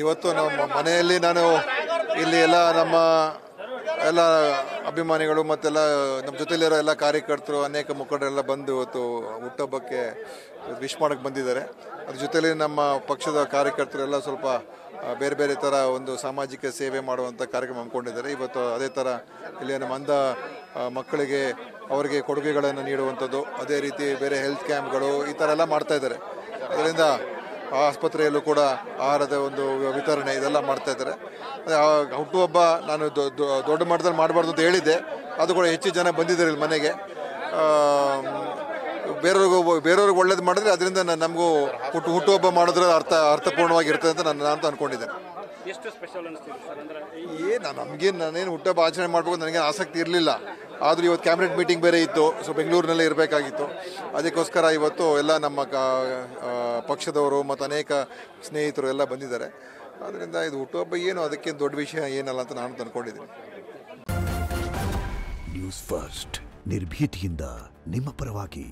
ಇವತ್ತು ನಮ್ಮ ಮನೆಯಲ್ಲಿ ನಾನು ಇಲ್ಲಿ ಎಲ್ಲ ನಮ್ಮ ಎಲ್ಲ ಅಭಿಮಾನಿಗಳು ಮತ್ತೆಲ್ಲ ನಮ್ಮ ಜೊತೆಲಿರೋ ಎಲ್ಲ ಕಾರ್ಯಕರ್ತರು ಅನೇಕ ಮುಖಂಡರೆಲ್ಲ ಬಂದು ಇವತ್ತು ಹುಟ್ಟುಹಬ್ಬಕ್ಕೆ ವಿಶ್ ಮಾಡೋಕ್ಕೆ ಬಂದಿದ್ದಾರೆ. ಅದ್ರ ಜೊತೆಲಿ ನಮ್ಮ ಪಕ್ಷದ ಕಾರ್ಯಕರ್ತರು ಎಲ್ಲ ಸ್ವಲ್ಪ ಬೇರೆ ಬೇರೆ ಥರ ಒಂದು ಸಾಮಾಜಿಕ ಸೇವೆ ಮಾಡುವಂಥ ಕಾರ್ಯಕ್ರಮ ಹಮ್ಮಿಕೊಂಡಿದ್ದಾರೆ. ಇವತ್ತು ಅದೇ ಥರ ಇಲ್ಲಿ ನಮ್ಮ ಅಂಧ ಮಕ್ಕಳಿಗೆ ಅವರಿಗೆ ಕೊಡುಗೆಗಳನ್ನು ನೀಡುವಂಥದ್ದು, ಅದೇ ರೀತಿ ಬೇರೆ ಹೆಲ್ತ್ ಕ್ಯಾಂಪ್ಗಳು ಈ ಥರ ಎಲ್ಲ ಮಾಡ್ತಾಯಿದ್ದಾರೆ. ಅದರಿಂದ ಆಸ್ಪತ್ರೆಯಲ್ಲೂ ಕೂಡ ಆಹಾರದ ಒಂದು ವಿತರಣೆ ಇದೆಲ್ಲ ಮಾಡ್ತಾಯಿದ್ದಾರೆ. ಹುಟ್ಟುಹಬ್ಬ ನಾನು ದೊಡ್ಡ ಮಟ್ಟದಲ್ಲಿ ಮಾಡಬಾರ್ದು ಅಂತ ಹೇಳಿದ್ದೆ, ಅದು ಕೂಡ ಹೆಚ್ಚು ಜನ ಬಂದಿದ್ದಾರೆ ಇಲ್ಲಿ ಮನೆಗೆ. ಬೇರೆಯವ್ರಿಗೆ ಒಳ್ಳೇದು ಮಾಡಿದ್ರೆ ಅದರಿಂದ ನಮಗೂ ಹುಟ್ಟುಹಬ್ಬ ಮಾಡಿದ್ರೆ ಅರ್ಥಪೂರ್ಣವಾಗಿರ್ತದೆ ಅಂತ ನಾನು ಅಂದ್ಕೊಂಡಿದ್ದೇನೆ. ನಾನೇನು ಹುಟ್ಟುಹಬ್ಬ ಆಚರಣೆ ಮಾಡಬೇಕು ನನಗೇನು ಆಸಕ್ತಿ ಇರಲಿಲ್ಲ. ಆದರೂ ಇವತ್ತು ಕ್ಯಾಬಿನೆಟ್ ಮೀಟಿಂಗ್ ಬೇರೆ ಇತ್ತು, ಸೊ ಬೆಂಗಳೂರಿನಲ್ಲೇ ಇರಬೇಕಾಗಿತ್ತು. ಅದಕ್ಕೋಸ್ಕರ ಇವತ್ತು ಎಲ್ಲ ನಮ್ಮ ಪಕ್ಷದವರು ಮತ್ತು ಅನೇಕ ಸ್ನೇಹಿತರು ಎಲ್ಲ ಬಂದಿದ್ದಾರೆ. ಅದರಿಂದ ಇದು ಹುಟ್ಟುಹಬ್ಬ ಏನು ಅದಕ್ಕೇನು ದೊಡ್ಡ ವಿಷಯ ಏನಲ್ಲ ಅಂತ ನಾನು ಅಂದ್ಕೊಂಡಿದ್ದೀನಿ. ನ್ಯೂಸ್ ಫಸ್ಟ್ ನಿರ್ಭೀತಿಯಿಂದ ನಿಮ್ಮ ಪರವಾಗಿ.